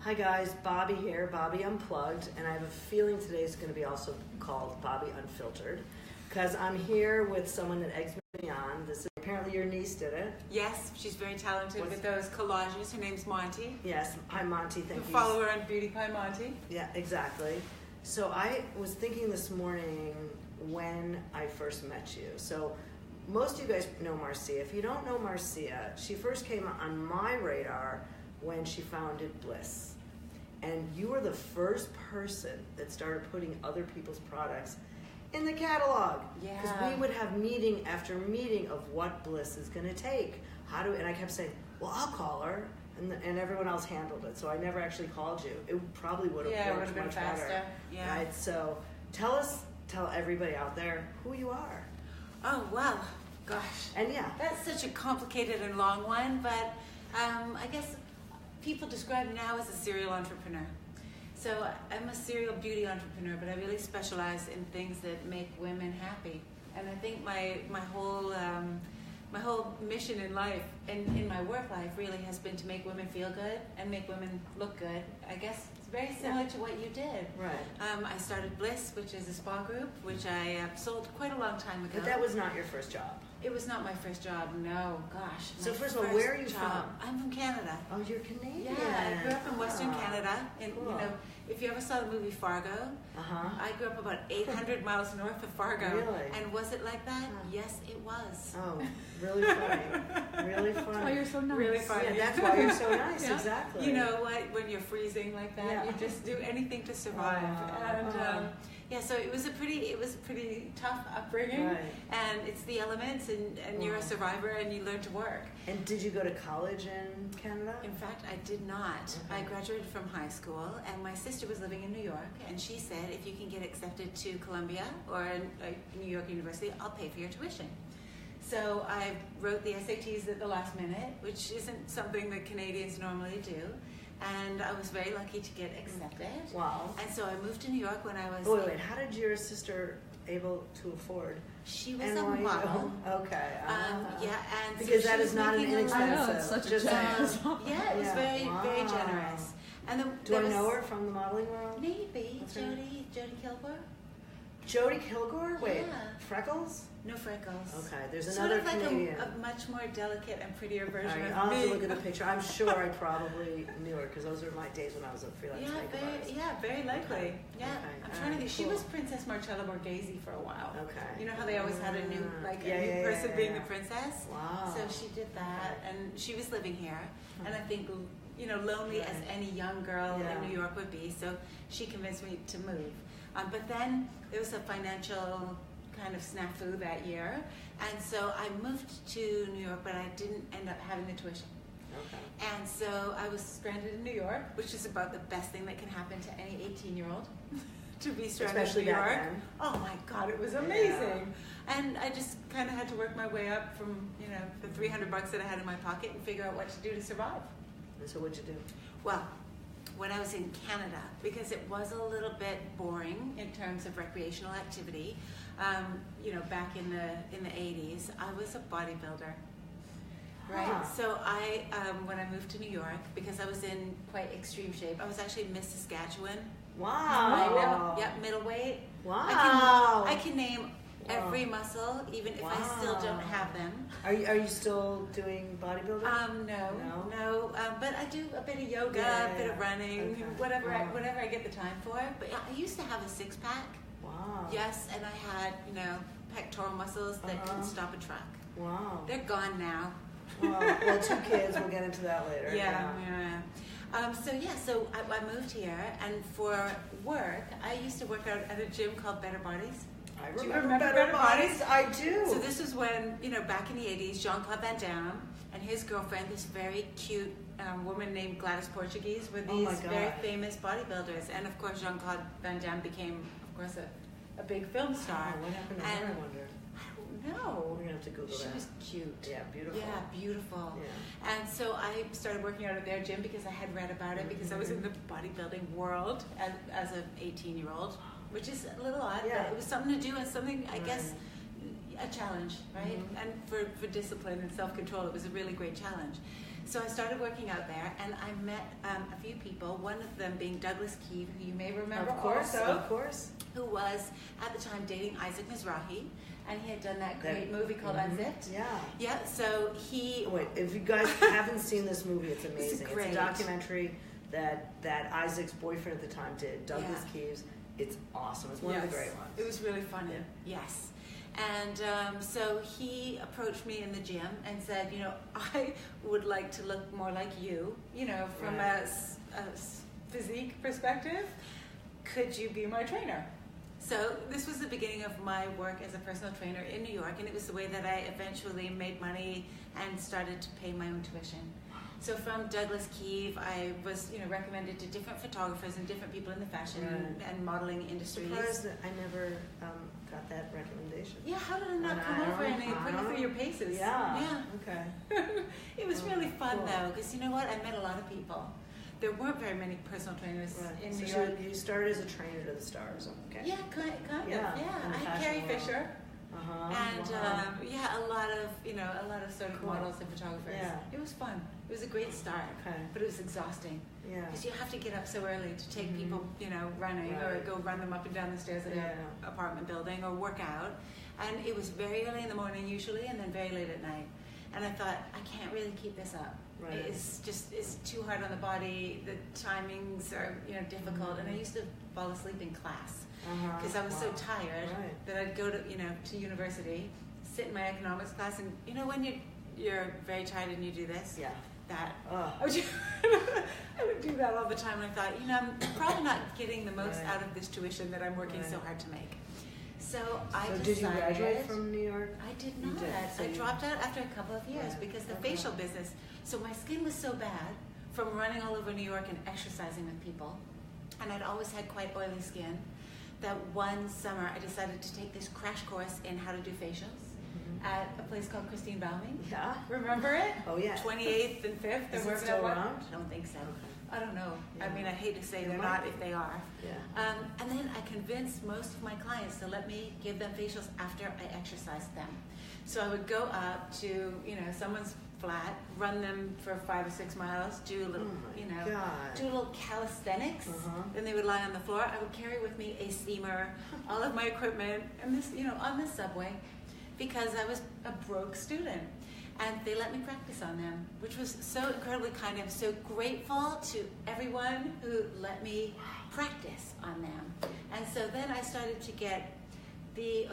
Hi guys, Bobby here, Bobby Unplugged, and I have a feeling today is going to be also called Bobby Unfiltered, because I'm here with someone that eggs me on. This is apparently your niece did it. Yes, she's very talented with those collages. Her name's Monty. Yes, hi Monty, thank you. Follow her on Beauty Pie Monty. Yeah, exactly. So I was thinking this morning when I first met you. So most of you guys know Marcia. If you don't know Marcia, she first came on my radar when she founded Bliss. And you were the first person that started putting other people's products in the catalog. Yeah. Because we would have meeting after meeting of what Bliss is going to take. And I kept saying, well, I'll call her. And everyone else handled it. So I never actually called you. It probably would have worked much better. Yeah. Right? So tell everybody out there who you are. Oh, well, gosh. And yeah. That's such a complicated and long one, but I guess people describe me now as a serial entrepreneur. So I'm a serial beauty entrepreneur, but I really specialize in things that make women happy. And I think my whole mission in life and in my work life really has been to make women feel good and make women look good. I guess it's very similar to what you did. Right. I started Bliss, which is a spa group, which I sold quite a long time ago. But that was not your first job. It was not my first job, no, gosh. So first of all, where are you from? I'm from Canada. Oh, you're Canadian. Yeah, I grew up in Western Canada. And cool. you know, if you ever saw the movie Fargo, I grew up about 800 miles north of Fargo. Really? And was it like that? Yes, it was. Oh, really funny. Really funny. That's why you're so nice. Really funny. Yeah, that's why you're so nice, Yeah. exactly. You know what? When you're freezing like that, you just do anything to survive. And so it was a pretty tough upbringing. Right. And it's the elements, and you're a survivor, and you learn to work. And did you go to college in Canada? In fact, I did not. Okay. I graduated from high school, and my sister was living in New York, and she said, if you can get accepted to Columbia or New York University, I'll pay for your tuition. So I wrote the SATs at the last minute, which isn't something that Canadians normally do. And I was very lucky to get accepted. Wow. And so I moved to New York when I was... Wait, how did your sister able to afford? She was a model. Okay. And because so that she is was not an making a lot. inexpensive. I know, it's such a just generous saying. Yeah, it was very generous. And Do I know her from the modeling world? Maybe. What's her Jody Kilgore? Jody Kilgore? Wait, Yeah. Freckles? No freckles. Okay, there's Sort another of like Canadian. a much more delicate and prettier All version right, of I'll me. have to look at the picture. I'm sure I probably knew her because those were my days when I was a freelance makeup artist. Very likely. Okay. Yeah, Okay. I'm All trying to right, think. She cool. was Princess Marcella Borghese for a while. Okay. You know how they always had a new person being the princess? Wow. So she did that, and she was living here, and I think, lonely as any young girl in New York would be, so she convinced me to move. But then there was a financial kind of snafu that year, and so I moved to New York, but I didn't end up having the tuition. Okay. And so I was stranded in New York, which is about the best thing that can happen to any 18-year-old, to be stranded Especially in New York. back then. Oh my God, it was amazing. And I just kind of had to work my way up from, the $300 that I had in my pocket and figure out what to do to survive. And so what'd you do? Well, when I was in Canada, because it was a little bit boring in terms of recreational activity, back in the 80s, I was a bodybuilder. Right. Huh. So when I moved to New York, because I was in quite extreme shape, I was actually Miss Saskatchewan. Wow. I know. Yep, middleweight. Wow. I can name every muscle, even if I still don't have them. Are you still doing bodybuilding? No. But I do a bit of yoga, a bit of running, whatever I get the time for. But I used to have a six-pack. Wow. Yes, and I had pectoral muscles that couldn't stop a truck. Wow. They're gone now. Well, 2 kids. We'll get into that later. Yeah. So I moved here, and for work, I used to work out at a gym called Better Bodies. I Do you remember Better Bodies. I do. So this was when, back in the 80s, Jean-Claude Van Damme and his girlfriend, this very cute woman named Gladys Portuguese, were these very famous bodybuilders. And of course, Jean-Claude Van Damme became, of course, a big film star. What happened to her, I wonder? No. We're going to have to Google that. She was cute. Yeah, beautiful. Yeah, beautiful. Yeah. And so I started working out at their gym because I had read about it, because I was in the bodybuilding world as an 18-year-old, which is a little odd, but it was something to do and something, I guess, a challenge, right? And for discipline and self-control, it was a really great challenge. So I started working out there, and I met a few people, one of them being Douglas Keeve, who you may remember Of course. who was at the time dating Isaac Mizrahi, and he had done that great movie called Unzipped. Yeah. Yeah, so he... Wait, if you guys haven't seen this movie, it's amazing. It's great. It's a documentary that Isaac's boyfriend at the time did, Douglas Keeves. It's awesome. It's one of the great ones. It was really funny. Yes. And so he approached me in the gym and said, I would like to look more like you, from a physique perspective. Could you be my trainer? So this was the beginning of my work as a personal trainer in New York, and it was the way that I eventually made money and started to pay my own tuition. So from Douglas Keeve, I was, recommended to different photographers and different people in the fashion and modeling industries. Surprised that I never got that recommendation. Yeah, how did it not come over and put you through your paces? Yeah. Okay. It was really fun though, because you know what? I met a lot of people. There weren't very many personal trainers in New York. You started as a trainer to the stars. Okay. Yeah, kind of. Yeah. I had Carrie Fisher. And a lot of sort of models and photographers. Yeah. It was fun. It was a great start, but it was exhausting. Yeah. Because you have to get up so early to take people, running or go run them up and down the stairs at an apartment building or work out. And it was very early in the morning usually, and then very late at night. And I thought, I can't really keep this up. Right. It's too hard on the body. The timings are difficult, and I used to fall asleep in class because I was so tired that I'd go to university, sit in my economics class, and when you're very tired and you do this, I would do that all the time. And I thought, I'm probably not getting the most out of this tuition that I'm working so hard to make. So I decided. Did you graduate from New York? I did not. I dropped out after a couple of years because the facial business. So my skin was so bad from running all over New York and exercising with people, and I'd always had quite oily skin, that one summer I decided to take this crash course in how to do facials at a place called Christine Bauming. Yeah. Remember it? Oh yeah. 28th and 5th. Is it still around? I don't think so. Okay. I don't know. Yeah. I mean, I hate to say they're not if they are. Yeah. And then I convinced most of my clients to let me give them facials after I exercised them. So I would go up to, someone's flat, run them for 5 or 6 miles, do a little, do a little calisthenics. Then they would lie on the floor. I would carry with me a steamer, all of my equipment, and this, on the subway, because I was a broke student. And they let me practice on them, which was so incredibly kind. I'm so grateful to everyone who let me practice on them. And so then I started to get the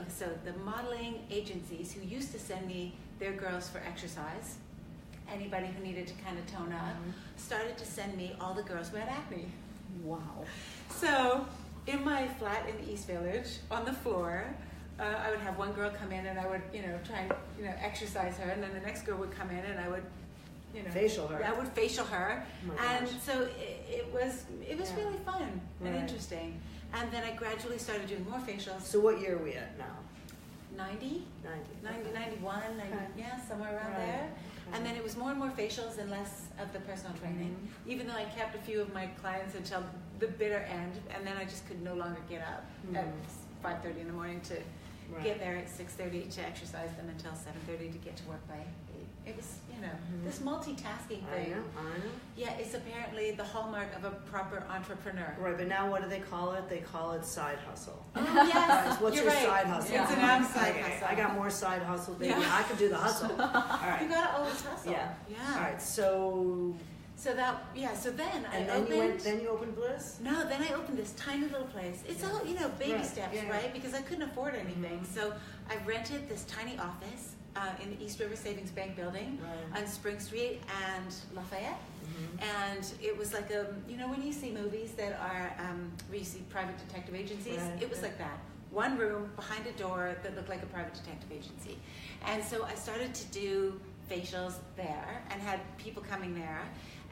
modeling agencies who used to send me their girls for exercise, anybody who needed to kind of tone up, started to send me all the girls who had acne. Wow. So in my flat in the East Village, on the floor, I would have one girl come in and I would, try and, exercise her, and then the next girl would come in and I would, facial her. I would facial her, and gosh. so it was really fun and interesting. And then I gradually started doing more facials. So what year are we at now? 90, 91, somewhere around there. Okay. And then it was more and more facials and less of the personal training, even though I kept a few of my clients until the bitter end, and then I just could no longer get up at 5:30 in the morning to get there at 6:30 to exercise them until 7:30 to get to work by 8. It was, this multitasking thing. I know. Yeah, it's apparently the hallmark of a proper entrepreneur. Right, but now what do they call it? They call it side hustle. Oh, yes. What's You're your right. side hustle? It's an side hustle. I got more side hustles, baby. I can do the hustle. All right. You gotta always hustle. Yeah. Yeah. All right, so So then I then opened. Then you opened Bliss? No, then I opened this tiny little place. It's all, baby steps, right? Because I couldn't afford anything. So I rented this tiny office in the East River Savings Bank building on Spring Street and Lafayette. And it was like when you see movies that are, where you see private detective agencies, it was like that. One room behind a door that looked like a private detective agency. And so I started to do facials there and had people coming there.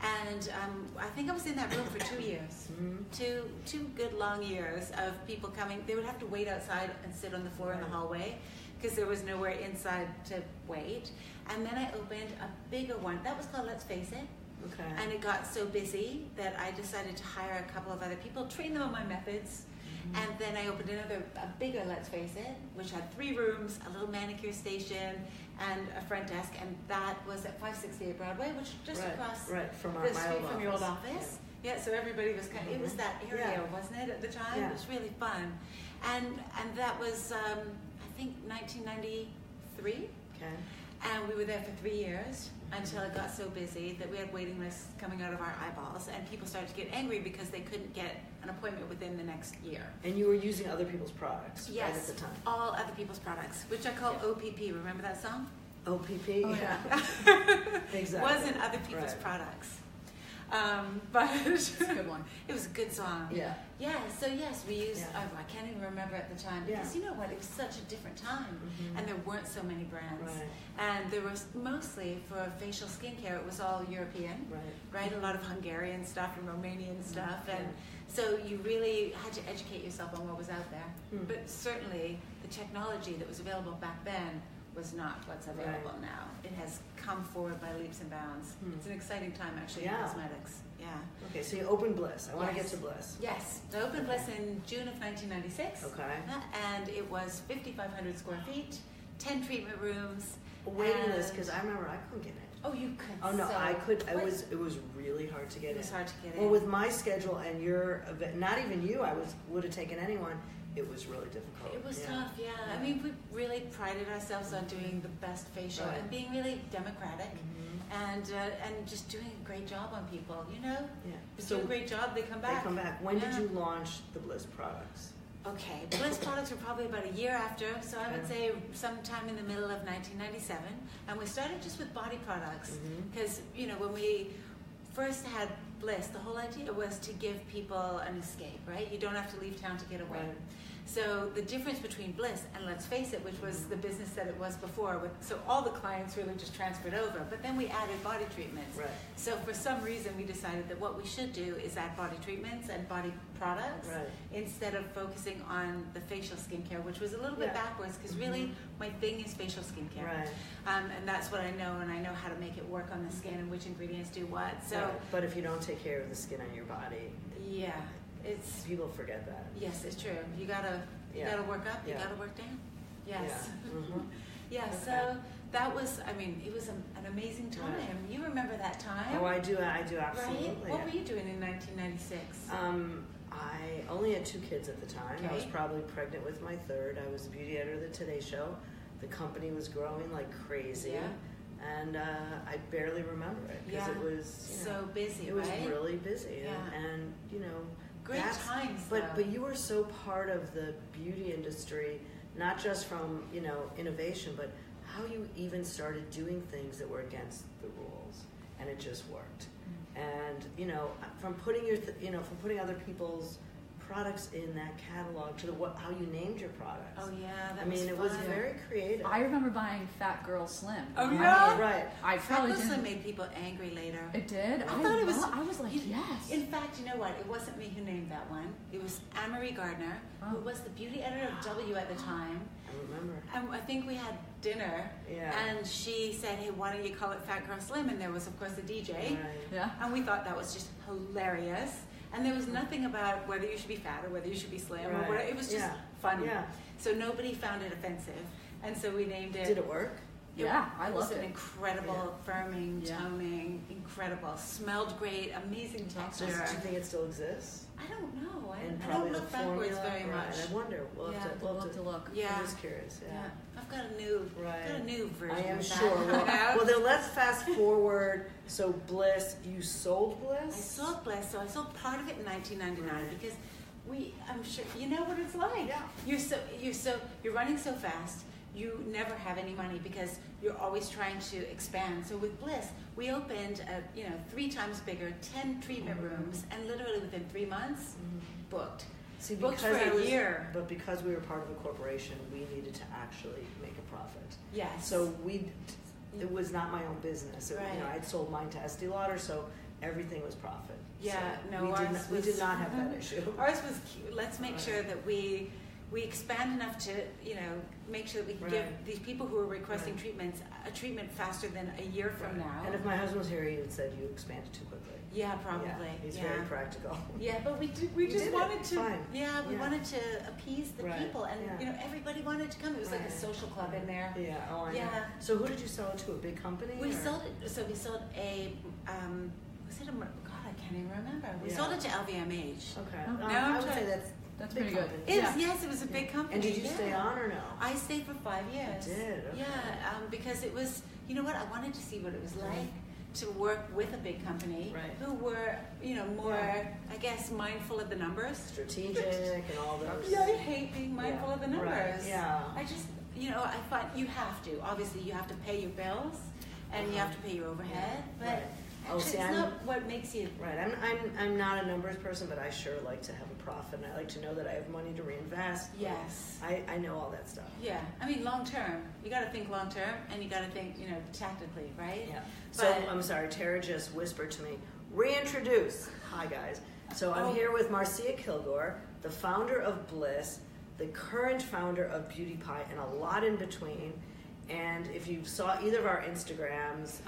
And I think I was in that room for 2 years, two good long years of people coming. They would have to wait outside and sit on the floor in the hallway because there was nowhere inside to wait. And then I opened a bigger one. That was called Let's Face It. Okay. And it got so busy that I decided to hire a couple of other people, train them on my methods. And then I opened a bigger Let's Face It, which had 3 rooms, a little manicure station, and a front desk, and that was at 568 Broadway, which is just across from the street from your old office. Yeah, so everybody was kind of, it was that area, wasn't it, at the time? Yeah. It was really fun. And that was, I think, 1993. Okay. And we were there for 3 years until it got so busy that we had waiting lists coming out of our eyeballs, and people started to get angry because they couldn't get an appointment within the next year. And you were using other people's products right at the time? All other people's products, which I call OPP. Remember that song? OPP? Oh, yeah. Exactly. Wasn't other people's products. But it's a good one. It was a good song. Yeah. Yeah, so yes, we used, I can't even remember at the time, because you know what, it was such a different time, and there weren't so many brands. And there was mostly, for facial skincare, it was all European, right? A lot of Hungarian stuff and Romanian stuff, and so you really had to educate yourself on what was out there. But certainly, the technology that was available back then was not what's available now. It has come forward by leaps and bounds. It's an exciting time, actually, in cosmetics. Yeah. Okay, so you opened Bliss. I want to get to Bliss. Yes. So I opened Bliss in June of 1996. Okay. And it was 5,500 square feet, 10 treatment rooms. Waiting list, because I remember I couldn't get it. Oh, you could. Oh no, I could. It was really hard to get in. It was hard to get in. Well, with my schedule and your, not even you, would have taken anyone. It was really difficult. It was tough, yeah. I mean, we really prided ourselves on doing the best facial and being really democratic, and just doing a great job on people. You know, if you do a great job, they come back. They come back. When did you launch the Bliss products? Okay, Bliss products were probably about a year after, so I would say sometime in the middle of 1997, and we started just with body products because you know when we first had Bliss, the whole idea was to give people an escape, right? You don't have to leave town to get away. So the difference between Bliss and Let's Face It, which was the business that it was before, so all the clients really just transferred over, but then we added body treatments. So for some reason we decided that what we should do is add body treatments and body products instead of focusing on the facial skincare, which was a little bit backwards because really my thing is facial skincare. And that's what I know, and I know how to make it work on the skin and which ingredients do what. So, but if you don't take care of the skin on your body, it's people forget that. Yes, it's true. You gotta work up. You gotta work down. Yes. So that was. I mean, it was an amazing time. You remember that time? Oh, I do. I do absolutely. Right? What were you doing in 1996? I only had 2 kids at the time. I was probably pregnant with my third. I was the beauty editor of the Today Show. The company was growing like crazy. And I barely remember it because it was so busy. It was really busy, and you know, great times. But you were so part of the beauty industry, not just from innovation, but how you even started doing things that were against the rules, and it just worked. And from putting from putting other people's products in that catalog to how you named your products. Oh yeah, it was very creative. I remember buying Fat Girl Slim. Oh yeah, right. I probably Fat Girl Slim made people angry later. It did. I thought it was. I was like, yes. In fact, you know what? It wasn't me who named that one. It was Anne-Marie Gardner, who was the beauty editor of W at the time. I remember. And I think we had dinner, and she said, "Hey, why don't you call it Fat Girl Slim?" And there was, of course, a DJ. Yeah. And we thought that was just hilarious. And there was nothing about whether you should be fat or whether you should be slim or whatever. It was just funny. So nobody found it offensive. And so we named it. Did it work? Yeah, I loved it. It was an incredible, firming, toning, incredible. Smelled great, amazing texture. Do you think it still exists? I don't know. I probably don't look backwards very much. I wonder. We'll have to look. Yeah. I'm just curious. Yeah. I've got a new version. I am of that. sure. Well, then let's fast forward. So Bliss, you sold Bliss? I sold Bliss. So I sold part of it in 1999 because I'm sure you know what it's like. Yeah. You're running so fast. You never have any money because you're always trying to expand. So with Bliss, we opened 3 times bigger, 10 treatment rooms, and literally within 3 months, booked. See, booked for a year. But because we were part of a corporation, we needed to actually make a profit. Yes. So it was not my own business. I'd sold mine to Estee Lauder, so everything was profit. Yeah, so we did not have that issue. Ours was let's make sure that we we expand enough to, make sure that we can give these people who are requesting treatments a treatment faster than a year from now. And if my husband was here, he would say you expanded too quickly. Yeah, probably. Yeah, he's very practical. Yeah, but we just wanted to. Fine. Yeah, we wanted to appease the people, and everybody wanted to come. It was like a social club in there. Yeah. Oh, I know. Yeah. So who did you sell it to? A big company? We sold it. So we sold a. Was it a? God, I can't even remember. We sold it to LVMH. Okay. Oh. I would say That's big pretty good. company. Yes, it was a big company. And did you stay on or no? I stayed for 5 years. You did. Okay. Yeah, because it was. You know what? I wanted to see what it was like to work with a big company who were, more, I guess, mindful of the numbers. Strategic and all those. Yeah, I hate being mindful of the numbers. Right. Yeah. I just, I find you have to. Obviously, you have to pay your bills and you have to pay your overhead, but actually, it's not what makes you. Right. I'm not a numbers person, but I sure like to have a profit. And I like to know that I have money to reinvest. Yes. I know all that stuff. Yeah. I mean, long term. You got to think long term, and you got to think, tactically, right? Yeah. So I'm sorry, Tara just whispered to me, reintroduce. Hi guys. So I'm here with Marcia Kilgore, the founder of Bliss, the current founder of Beauty Pie, and a lot in between. And if you saw either of our Instagrams,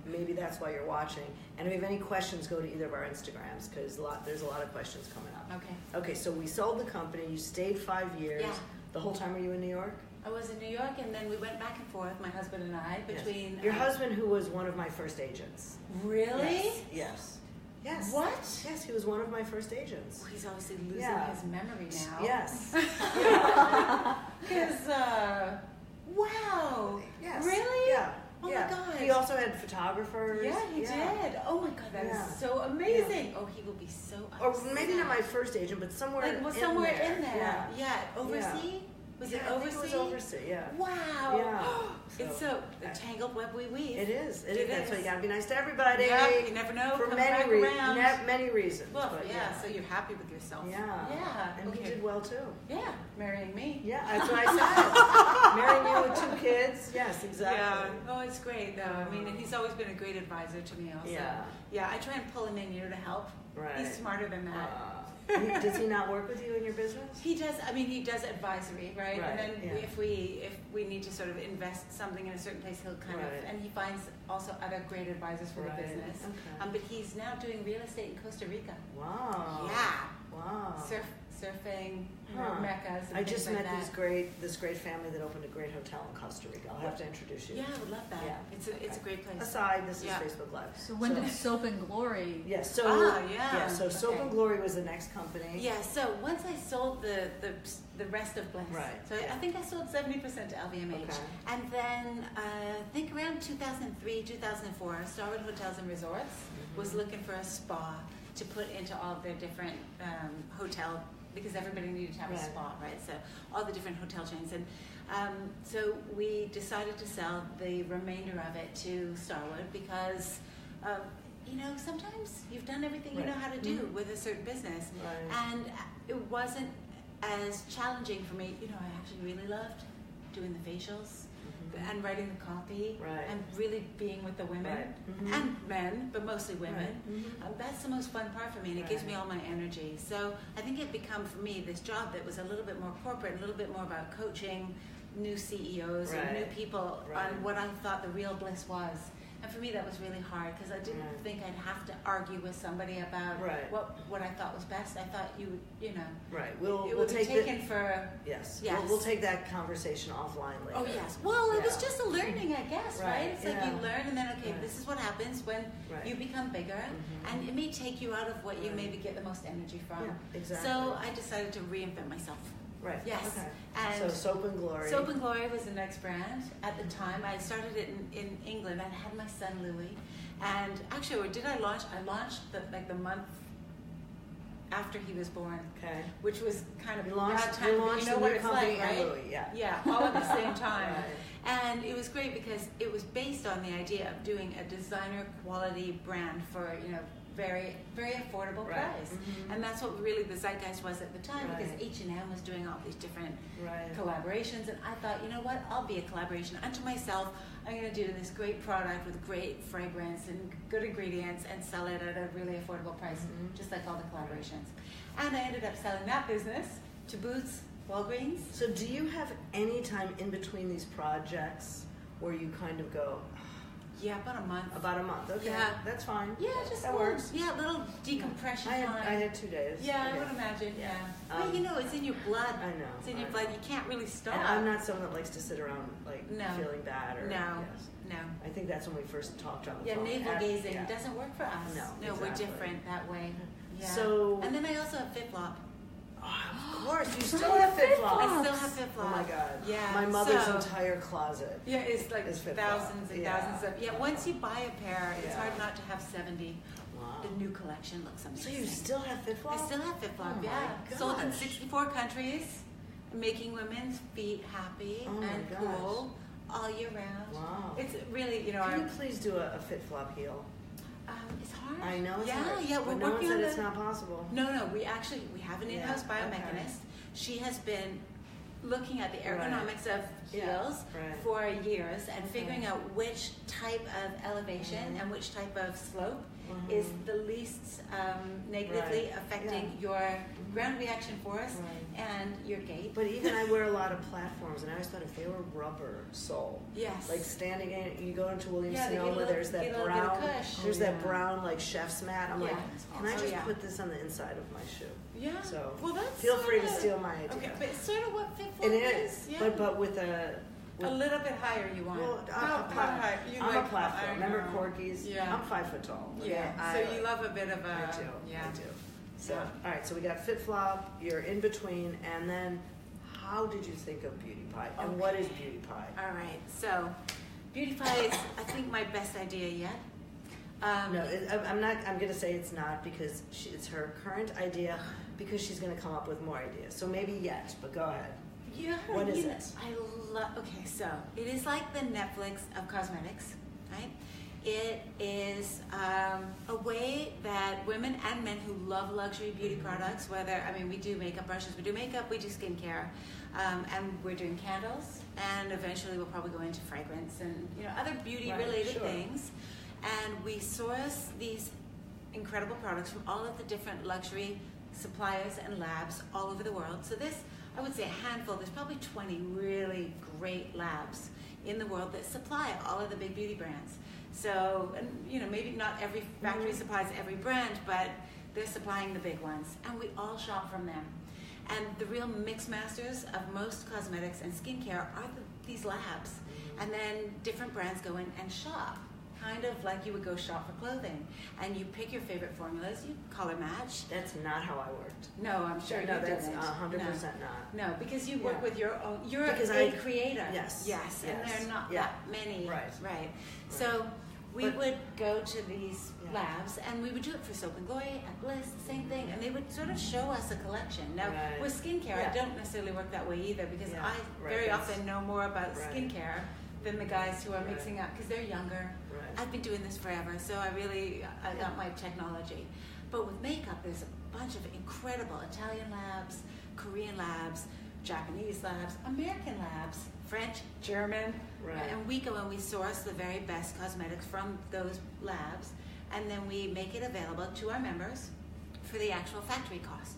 maybe that's why you're watching. And if you have any questions, go to either of our Instagrams because there's a lot of questions coming up. Okay. Okay, so we sold the company. You stayed 5 years. Yeah. The whole time were you in New York? I was in New York, and then we went back and forth, my husband and I, between... Your husband, who was one of my first agents. Really? Yes. Yes. What? Yes, he was one of my first agents. Well, he's obviously losing his memory now. Yes. Because, wow. Yes. Really? Yeah. Oh my God. He also had photographers. Yeah, he did. Oh my God, that is so amazing. Oh, he will be so upset. Or maybe not my first agent, but somewhere in there. Yeah. Oversea? Was it Oversea? I think it was Oversea, yeah. Wow. Yeah. It's so the tangled web we weave. It is. That's why you gotta be nice to everybody. Yeah, you never know. For Come many back around. many reasons. Well, but so you're happy with yourself. Yeah. Yeah. And he did well too. Yeah, marrying me. Yeah, that's what I said. Marrying you with 2 kids. Yes, exactly. Yeah. Oh, it's great though. I mean, he's always been a great advisor to me also. Yeah. Yeah, I try and pull him in, to help. Right. He's smarter than that. Does he not work with you in your business? He does. I mean, he does advisory, right? And then yeah. if we need to sort of invest something in a certain place, he'll kind of, and he finds also other great advisors for the business. Okay. But he's now doing real estate in Costa Rica. Wow. Yeah. Wow. Surfing, Huh. Meccas. And I just things like met that. this great family that opened a great hotel in Costa Rica. I'll have to introduce you. Yeah, I would love that. Yeah. It's a great place. Aside, this is Facebook Live. So when did Soap and Glory? Yes. So so Soap and Glory was the next company. Yeah. So once I sold the rest of Bliss, so I think I sold 70% to LVMH, and then I think around 2003, 2004, Starwood Hotels and Resorts was looking for a spa to put into all of their different hotel. Because everybody needed to have a spa, right? So all the different hotel chains, and so we decided to sell the remainder of it to Starwood because, sometimes you've done everything you know how to do with a certain business, and it wasn't as challenging for me. I actually really loved doing the facials. And writing the copy, and really being with the women and men, but mostly women. That's the most fun part for me, and it gives me all my energy. So I think it become for me this job that was a little bit more corporate, a little bit more about coaching new CEOs and new people on what I thought the real bliss was. And for me, that was really hard because I didn't think I'd have to argue with somebody about what I thought was best. I thought you know. Right. It would be taken for. Yes. We'll take that conversation offline later. Oh yes. Well, it was just a learning, I guess, right? It's like you learn, and then this is what happens when you become bigger, and it may take you out of what you maybe get the most energy from. Yeah, exactly. So I decided to reinvent myself. Right. Yes. Okay. And so Soap and Glory. Soap and Glory was the next brand at the time. I started it in England. I had my son Louis, and actually, I launched the month after he was born. Okay. Which was kind of you launched, bad time. You know what it's like, right? Louis, Yeah, all at the same time. And it was great because it was based on the idea of doing a designer quality brand for very, very affordable price. And that's what really the zeitgeist was at the time because H&M was doing all these different collaborations, and I thought, you know what, I'll be a collaboration unto myself. I'm going to do this great product with great fragrance and good ingredients and sell it at a really affordable price, just like all the collaborations. And I ended up selling that business to Boots Walgreens. So do you have any time in between these projects where you kind of go, Yeah, about a month. about a month? Okay, Yeah. that's fine. Yeah, just that a little, works. yeah, a little decompression I time. had 2 days. Yeah, Okay. I would imagine. Yeah. Um, Well, it's in your blood. I know. It's in your I blood. know. You can't really stop. And I'm not someone that likes to sit around like No. feeling bad or No. yes. No. I think that's when we first talked on the Yeah, phone. navel gazing Yeah. doesn't work for us. No, we're exactly. different that way. Yeah. So- and then I also have FitFlop. Oh, of course, you still have FitFlop. I still have FitFlop. Oh my god. Yeah. My mother's so- entire closet. Yeah, it's like Is FitFlop. thousands and Yeah. thousands of. Yeah, once you buy a pair, it's Yeah. hard not to have 70. Wow. The new collection looks amazing. So you still have FitFlop? I still have FitFlop, Oh my yeah. Sold in gosh. 64 countries, making women's feet happy Oh my and gosh. cool all year round. Wow. It's really, Can you please do a FitFlop heel? it's hard. I know it's yeah, hard. Yeah, we're but no one working said on it's the- not possible. No, we have an in-house Yeah, okay. biomechanist. She has been looking at the ergonomics of Yeah, heels right. for years and Okay. figuring out which type of elevation Mhm. and which type of slope Mhm. is the least negatively Right. affecting Yeah. your ground reaction force Right. and your gait. But even I wear a lot of platforms, and I always thought if they were rubber sole, Yes. like standing in, you go into Williams Yeah, they get a Sonoma, little- there's that get a little bit of brown, cush. there's Oh, that yeah. brown like chef's mat. I'm Yeah. like, can I Oh, just yeah. put this on the inside of my shoe? Yeah. So well, that's feel free to sorta- steal my idea. Okay, but it's sort of what FitFlop It is, Yeah. but with a a little bit higher you want. well, how high? You I'm like, a platform. I Remember know. Corky's? Yeah. I'm 5 foot tall. Yeah. Okay? So you love a bit of a. I do. Yeah. I do. So, Yeah. all right. So we got FitFlop. You're in between, and then how did you think of Beauty Pie? And what is Okay. Beauty Pie? All right. So, Beauty Pie is, I think, my best idea yet. No, I'm not. I'm gonna say it's not because it's her current idea because she's gonna come up with more ideas. So maybe yet, but go ahead. Yeah. What is you know, it? I love. Okay, so it is like the Netflix of cosmetics, right? It is a way that women and men who love luxury beauty products, we do makeup brushes, we do makeup, we do skincare, and we're doing candles, and eventually we'll probably go into fragrance and other beauty-related sure. things. And we source these incredible products from all of the different luxury suppliers and labs all over the world. So this, I would say a handful, there's probably 20 really great labs in the world that supply all of the big beauty brands. So, and maybe not every factory supplies every brand, but they're supplying the big ones. And we all shop from them. And the real mix masters of most cosmetics and skincare are these labs. And then different brands go in and shop. Kind of like you would go shop for clothing, and you pick your favorite formulas, you color match. That's not how I worked. No, I'm sure No, you that's didn't. 100% not. No, because you work Yeah. with your own. You're Because a I- creator. Yes, Yes, and yes, there are not yeah. that many. Right. So we But- would go to these Yeah. labs, and we would do it for Soap and Glory, at Bliss, the same thing, and they would sort of show us a collection. Now, Right. with skincare, Yeah. I don't necessarily work that way either, because Yeah. I Right, very that's- often know more about Right. skincare than the guys who are Right. mixing up, because they're younger. Right. I've been doing this forever, so I got my technology. But with makeup, there's a bunch of incredible Italian labs, Korean labs, Japanese labs, American labs, French, German, Right. and we go and we source the very best cosmetics from those labs, and then we make it available to our members for the actual factory cost,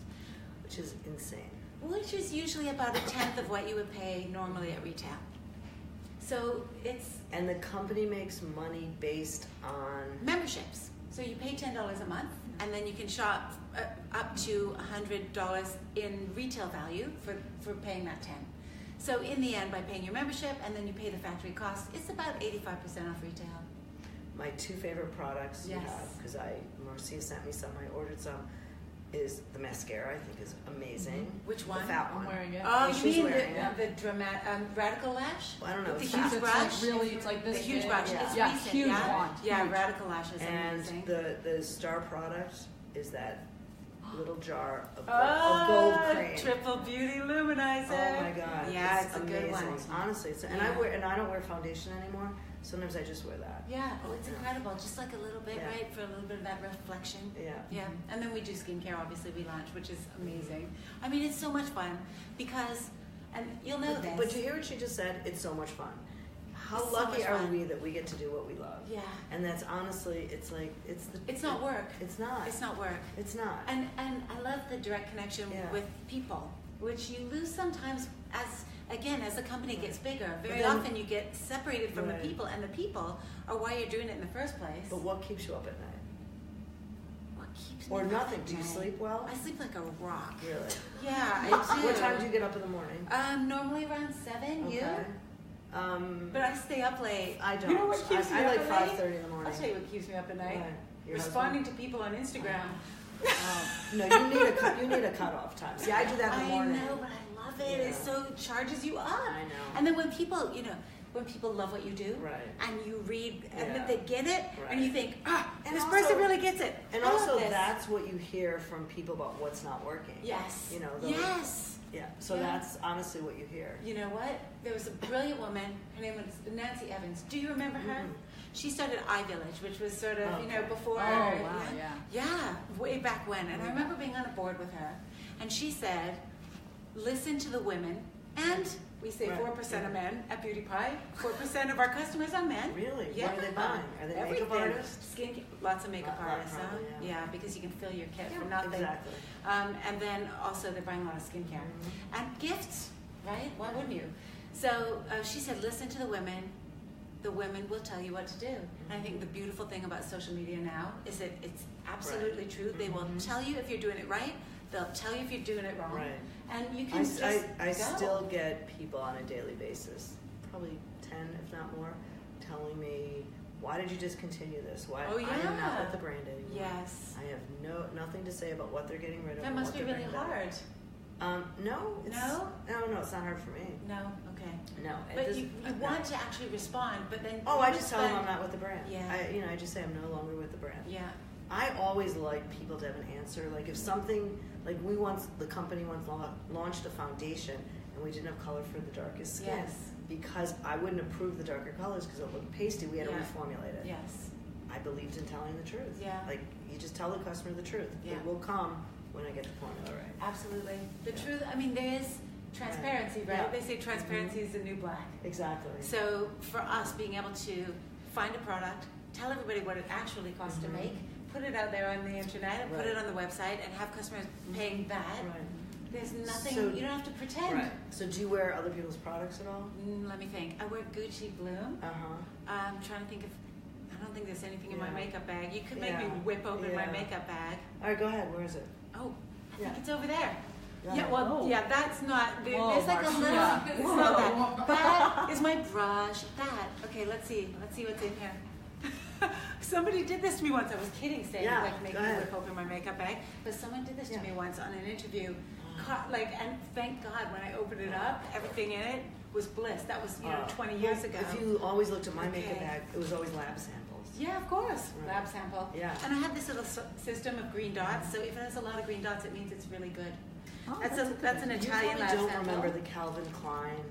Which is insane. which is usually about 1/10 of what you would pay normally at retail. So it's And the company makes money based on. memberships. So you pay $10 a month, and then you can shop up to $100 in retail value for paying that 10. So in the end, by paying your membership and then you pay the factory cost, it's about 85% off retail. My 2 favorite products you Yes. have, because Marcia sent me some, I ordered some, is the mascara. I think is amazing. Which one? The fat I'm one. wearing it. Oh, she's you mean wearing it. the Radical Lash? Well, I don't know. With the it's huge fat. brush? It's like really, it's like The this huge big. brush. Yeah. It's Yeah, recent, huge yeah? one. Yeah, Huge. Radical Lash is And amazing. the star product is that little jar of gold cream. Triple Beauty Luminizer. Oh my god! Yeah, it's a amazing. good one. Honestly, it's, and Yeah. I don't wear foundation anymore. Sometimes I just wear that. Yeah, oh, it's Yeah. incredible. Just like a little bit, Yeah. right? For a little bit of that reflection. Yeah. Yeah, and then we do skincare, obviously, we launch, which is amazing. I mean, it's so much fun because, and you'll know this. But you hear what she just said? It's so much fun. How It's so lucky much are fun. we that we get to do what we love? Yeah. And that's honestly, it's like It's not work. It's not. It's not work. It's not. And I love the direct connection Yeah. with people. which you lose sometimes as the company gets bigger. Very then- often you get separated from Right. the people, and the people are why you're doing it in the first place. But what keeps you up at night? What keeps Or me up nothing? at Do you night? sleep well? I sleep like a rock. Really? Yeah, I do. What time do you get up in the morning? Normally around 7. You? Okay. But I stay up late. I don't. You know what keeps me I up like at night? 5:30 in the morning. I'll tell you what keeps me up at night. Right. Your Responding to people on Instagram. No, you need a cutoff time. See, I do that in the morning. I know, but I love it. Yeah. It so charges you up. I know. And then when people love what you do, Right. and you read, and Yeah. then they get it, Right. and you think, And this also- person really gets it. And I love also, this. that's what you hear from people about what's not working. Yes. You know. Yes. Yeah. So Yeah. that's honestly what you hear. You know what? There was a brilliant woman. Her name was Nancy Evans. Do you remember her? Mhm. She started iVillage, which was sort of, Okay. before. Oh, wow, yeah. Yeah, way back when. And I remember being on a board with her. And she said, listen to the women. And we say Right. 4% of men at Beauty Pie. 4% of our customers are men. Really? Yeah. What are they buying? Are they Everything. makeup artists? Lots of makeup Lot, artists. probably, Huh? yeah. Because you can fill your kit Yeah, for nothing. exactly. And then also they're buying a lot of skincare. Mhm. And gifts, right? Why wouldn't you? So she said, listen to the women. The women will tell you what to do. And I think the beautiful thing about social media now is that it's absolutely true. They will Mhm. tell you if you're doing it right. They'll tell you if you're doing it wrong. Right. And you can I just go. still get people on a daily basis, probably 10, if not more, telling me, why did you discontinue this? Why Oh, I am not yeah. with the brand anymore. Yes. I have nothing to say about what they're getting rid of. That or must what be they're really bringing back. hard. No. No? No, it's not hard for me. No? Okay. No. it But doesn't- you want to actually respond, but then Oh, you I just tell them spend- I'm not with the brand. Yeah. I just say I'm no longer with the brand. Yeah. I always like people to have an answer. Like if something, like the company once launched a foundation and we didn't have color for the darkest skin. Yes. Because I wouldn't approve the darker colors because it looked pasty. We had to Yeah. reformulate it. Yes. I believed in telling the truth. Yeah. Like you just tell the customer the truth. Yeah. It will come when I get the formula right. Absolutely. The Yeah. truth, I mean, there is transparency, right? Yeah. They say transparency is the new black. Exactly. So for us, being able to find a product, tell everybody what it actually costs to Mhm. make, put it out there on the internet, put Right. it on the website, and have customers paying that. Right. There's nothing, So- you don't have to pretend. Right. So do you wear other people's products at all? Let me think. I wear Gucci Bloom. Uh-huh. I'm trying to think I don't think there's anything in my Yeah. makeup bag. You could make me Yeah. whip open my Yeah. makeup bag. All right, go ahead. Where is it? Oh, I Yeah. think it's over there. Yeah. Yeah, well, Oh. yeah, that's not. Whoa, There's like a little. Marcia. It's not that. That is my brush. That. Okay, let's see. Let's see what's in here. Somebody did this to me once. I was kidding, saying Yeah, like make go me ahead. whip open my makeup bag, but someone did this to Yeah. me once on an interview. And thank God when I opened it up, everything in it was bliss. That was 20 years ago. If you always looked at my makeup Okay. bag, it was always lab samples. Yeah, of course. Right. Lab sample. Yeah. And I have this little system of green dots. So if it has a lot of green dots, it means it's really good. Oh, That's a good an idea. You Italian probably lab don't sample. remember the Calvin Klein.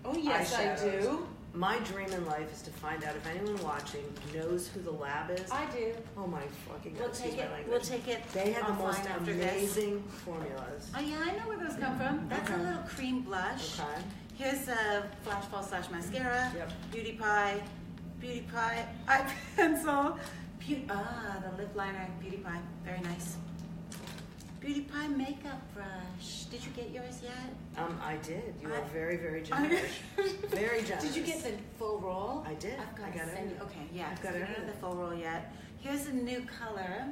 Oh yes, I eyeshadows. do. My dream in life is to find out if anyone watching knows who the lab is. I do. Oh my fucking We'll god! take Excuse my it. language. We'll take it. They have the offline most after this. amazing formulas. Oh yeah, I know where those come from. That's a Okay. little cream blush. Okay. Here's a Flash Fall / mascara. Yep. Beauty Pie eye pencil. The lip liner. Beauty Pie. Very nice. Beauty Pie makeup brush. Did you get yours yet? I did. You are I- very, very generous. Very generous. Did you get the full roll? I did. I've got I to got send it. you. Okay, yeah. I've got so it. I don't have the full roll yet. Here's a new color.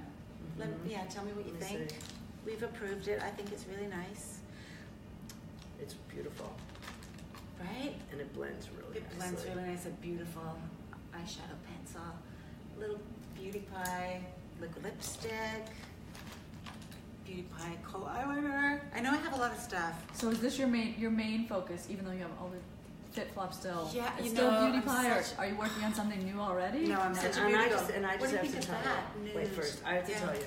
Mhm. Yeah, tell me what you Let me think. see. We've approved it. I think it's really nice. It's beautiful, Right? and it blends really It blends nicely. really nice. A beautiful eyeshadow pencil. Little Beauty Pie liquid lipstick. Beauty Pie kohl eyeliner. I know I have a lot of stuff. So is this your main focus, even though you have all the Fit Flop still? Yeah, It's you still know, Beauty I'm Pie, or such- are you working on something new already? No, I'm such a And beauty I girl. just What do you have think to of tell that? you. Wait, Nude. first I have to Yeah. tell you,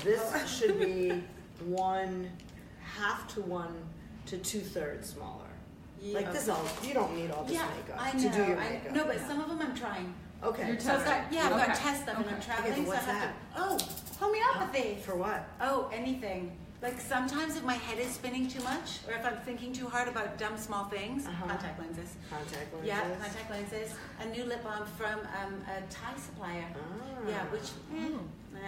this Oh. should be 1/2 to 1 to 2/3 smaller. Yeah, Like this, all you don't need all this Yeah, makeup I know. to do your makeup. No, but some of them I'm trying. Okay. You're So I've got, testing. yeah, I've got Okay. test stuff and I'm Okay. traveling, Okay, but so what's I have to. Oh, homeopathy. For what? Oh, anything. Like sometimes if my head is spinning too much, or if I'm thinking too hard about dumb small things, Uh-huh. contact lenses. Contact lenses. Yeah, contact lenses. A new lip balm from a Thai supplier. Ah. Yeah, which Oh.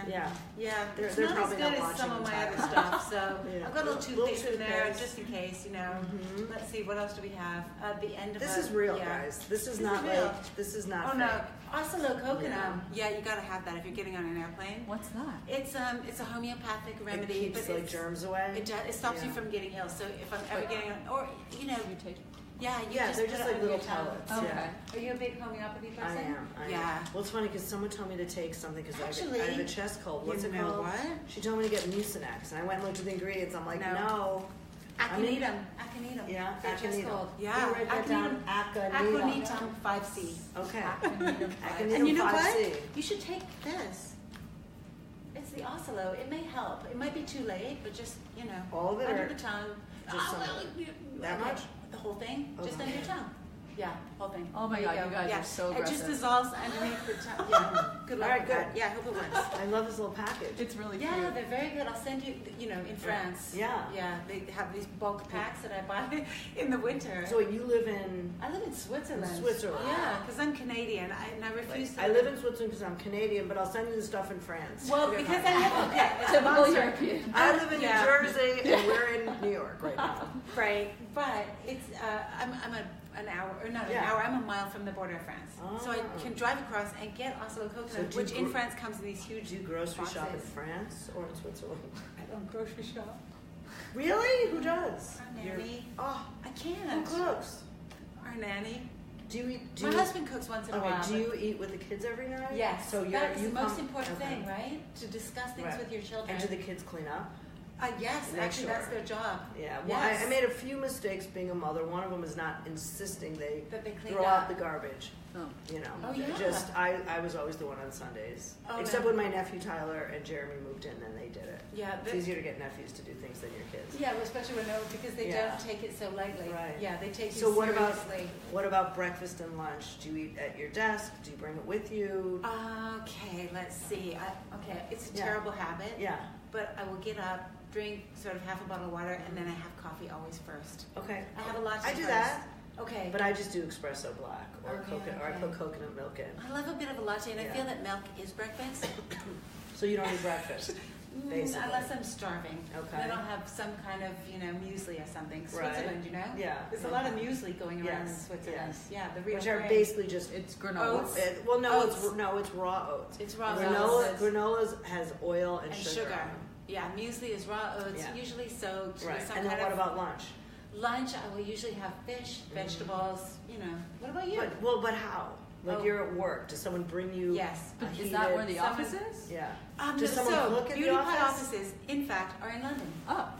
Yeah. Yeah, They're- it's they're not as probably good not as some of watching my the other time. stuff. So Yeah. I've got a little Little toothpaste in there toothpaste. just in case, you know. Mhm. Let's see, what else do we have? The end of This a- is real, yeah. guys. This is This not is real. like, this is not Oh fake. no, Oslo coconut. Yeah. Yeah, you gotta have that if you're getting on an airplane. What's that? It's a homeopathic It remedy, keeps but like it's, germs away. it stops you Yeah. from getting ill. So if I'm ever getting on, or you know, You take. yeah, you Yeah, just they're put just it like under little your tongue. pellets. Okay. Yeah. Are you a big homeopathy person? I am. Yeah. Well, it's funny because someone told me to take something because I Actually, have a chest cold. What's you it know called? what? She told me to get Mucinex, and I went and looked at the ingredients. I'm like, No. no. Aconitum. Aconitum. Yeah, For chest aconitum. cold. You Yeah. write that down. Aconitum 5C. Okay. Aconitum. Aconitum And you know 5C. what? You should take this. It's the Oslo. It may help. It might be too late, but just, you know, All of it under or the tongue. just some of well, it? you- That okay, much? The whole thing, just Okay. under your tongue. Yeah, whole thing. Oh my There God, go. you guys yeah. are so It just aggressive. dissolves underneath the tongue. Yeah. Good luck All right, with that. good. Yeah, I hope it works. I love this little package. It's really Yeah, cute. they're very good. I'll send you, you know, in France. Yeah. Yeah, they have these bulk packs that I buy in the winter. So you live in. I live in Switzerland. Switzerland. Yeah, because I'm Canadian and I refuse to. I live in Switzerland because I'm Canadian, but I'll send you the stuff in France. Well, You're because fine. I live, okay, it's a Typical monster. European. I live in Yeah. New Jersey and we're in New York right now. Right, but it's, I'm an hour, or not an Yeah. hour, I'm a mile from the border of France. So I Oh. can drive across and get Oslo coconut, So do which you in gro- France comes in these huge Do you grocery shop in boxes. France or in Switzerland? I don't grocery shop. Really? Who does? Our You're- nanny. Oh, I who can't. cooks? Our nanny. Do you eat? Do My you, husband cooks once in a Okay. while. Do but- you eat with the kids every night? Yes, So you're, that's you the most come- important okay. thing, right? To discuss things Right. with your children. And do the kids clean up? Yes, Make actually, that's sure. their job. Yeah. Well, Yes. I made a few mistakes being a mother. One of them is not insisting they That they clean throw up. out the garbage. Oh. You know. Oh, yeah. Just I was always the one on Sundays. Oh, Except no. when my nephew Tyler and Jeremy moved in, then they did it. Yeah, It's easier to get nephews to do things than your kids. yeah, especially when because they Yeah. don't take it so lightly. Right. Yeah, they take you So what about seriously. what about breakfast and lunch? Do you eat at your desk? Do you bring it with you? Okay, let's see. Okay, it's a Yeah. terrible habit. Yeah. But I will get up, drink sort of half a bottle of water, and then I have coffee always first. Okay. I have a latte I do first. that, Okay. but I just do espresso black or Okay, coconut or I okay. put coconut milk in. I love a bit of a latte, and I Yeah. feel that milk is breakfast. So you don't eat breakfast. Basically. Unless I'm starving. Okay. Then I'll have some kind of, muesli or something. Right. Switzerland, you know? Yeah. There's a lot of muesli going around in Yes, Switzerland. yes. Yeah, the real Which are brand. basically just It's granola. Oats. well, no, Oats. it's raw oats. It's raw Granola, oats. granolas has oil and, And sugar. sugar. on them. Yeah, muesli is raw oats, Yeah. usually soaked Right. with some And then kind what of about lunch? lunch. I will usually have fish, vegetables. What about you? But how? Like Oh. you're at work. Does someone bring you? Yes. a Is that where the heated- office is? Yeah. no, Does someone so, cook in the Beauty Pot office? offices, in fact, are in London. Oh.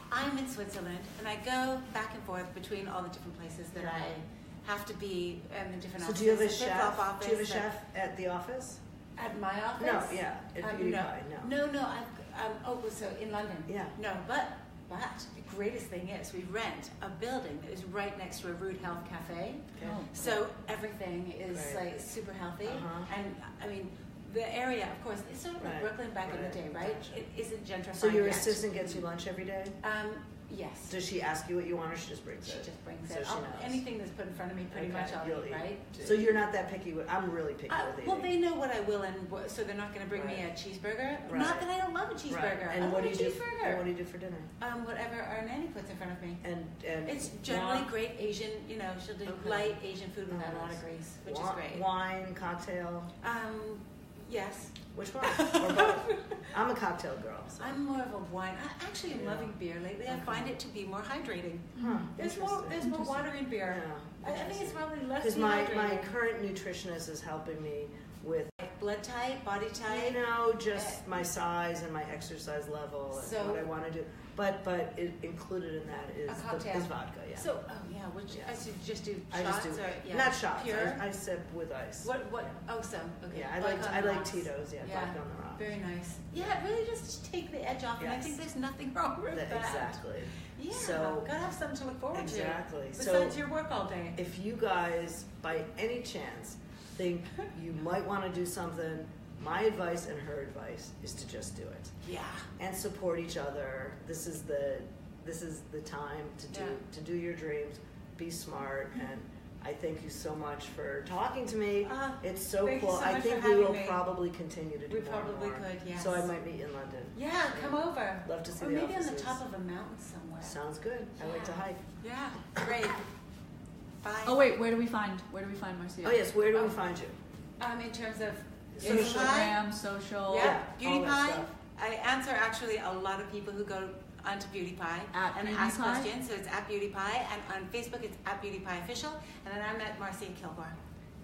I'm in Switzerland, and I go back and forth between all the different places that I have to be in different So offices. do you have a The flip-flop chef? office, Do you have a chef at the office? At my office? No, yeah, at Beauty no. Pie, no. No, so in London. Yeah. No, but the greatest thing is we rent a building that is right next to a Root Health Cafe. Okay. Oh. So everything is Right. like super healthy, Uh-huh. and I mean the area, of course, it's sort of like Right, Brooklyn back in the right, day, right? gotcha. It isn't gentrified So your yet. assistant gets you lunch every day? Yes. Does she ask you what you want, or she just brings She it? just brings So it. she knows. Anything that's put in front of me, pretty Okay, much I'll you'll eat, right? So you're not that picky with. I'm really picky with eating. Well, they know what I will, and so they're not going to bring me a Right. cheeseburger. Right. Not that I don't love a Right. cheeseburger. I And love what do a you do? cheeseburger. And what do you do for dinner? Whatever our nanny puts in front of me. And It's generally wine- great Asian. She'll do Okay. light Asian food without a lot of Nice. grease, which is wi- great. Wine, cocktail. Yes. Which one? Or both? I'm a cocktail girl. So. I'm more of a wine. I actually am Yeah. loving beer lately. I Okay. find it to be more hydrating. Huh, There's more. interesting. There's more water in beer. Yeah, I think it's probably less because my dehydrating. current nutritionist is helping me with Blood type, body type. just my size and my exercise level and So- what I want to do. But it included in that is A cocktail. is vodka. Yeah. So, which Yeah. I should just do I shots just do or not shots. Pure. I sip with ice. What? Oh, so okay. Yeah, I Vodka on like the rocks. Tito's. Yeah, vodka on the rocks. Very nice. Yeah, it really just take the edge off, and I Yes. think there's nothing wrong with that. Exactly. Yeah, So- gotta have something to look forward Exactly. to. So- Besides your work all day. If you guys, by any chance, think you might want to do something, my advice and her advice is to just do it Yeah. and support each other. This is the time to do Yeah. to do your dreams. Be smart, and I thank you so much for talking to me. It's so thank you cool. so I much think for we having will me. probably continue to do We more probably and more. could, yes. So I might meet you in London. Yeah, come over. Love to see or the maybe on the offices. top of a mountain somewhere. Sounds good. I like to Yeah. hike. Yeah, great. Bye. Oh wait, where do we find Marcia? Oh yes, where do we find you? In terms of Social. Instagram, social. Yeah, Beauty all that Pie. stuff. I answer actually a lot of people who go onto Beauty Pie At and Beauty ask Pie? questions. So it's at Beauty Pie, and on Facebook it's at Beauty Pie Official, and then I'm at Marcia Kilgore.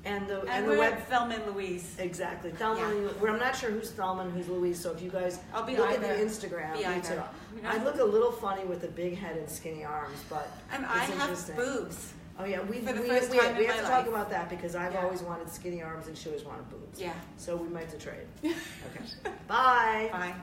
And the And the we're web. at Thelma and Louise. Exactly. Thelma, Yeah. well, I'm not sure who's Thelma and who's Louise, so if you guys I'll be look either. at the Instagram, Be me either. too. You know? I look a little funny with the big head and skinny arms, but And it's I have interesting. boobs. Oh yeah, we For the we, first we, time we in have to my talk life. about that because I've Yeah. always wanted skinny arms and she always wanted boobs. Yeah. So we might have to trade. Okay. Bye. Bye.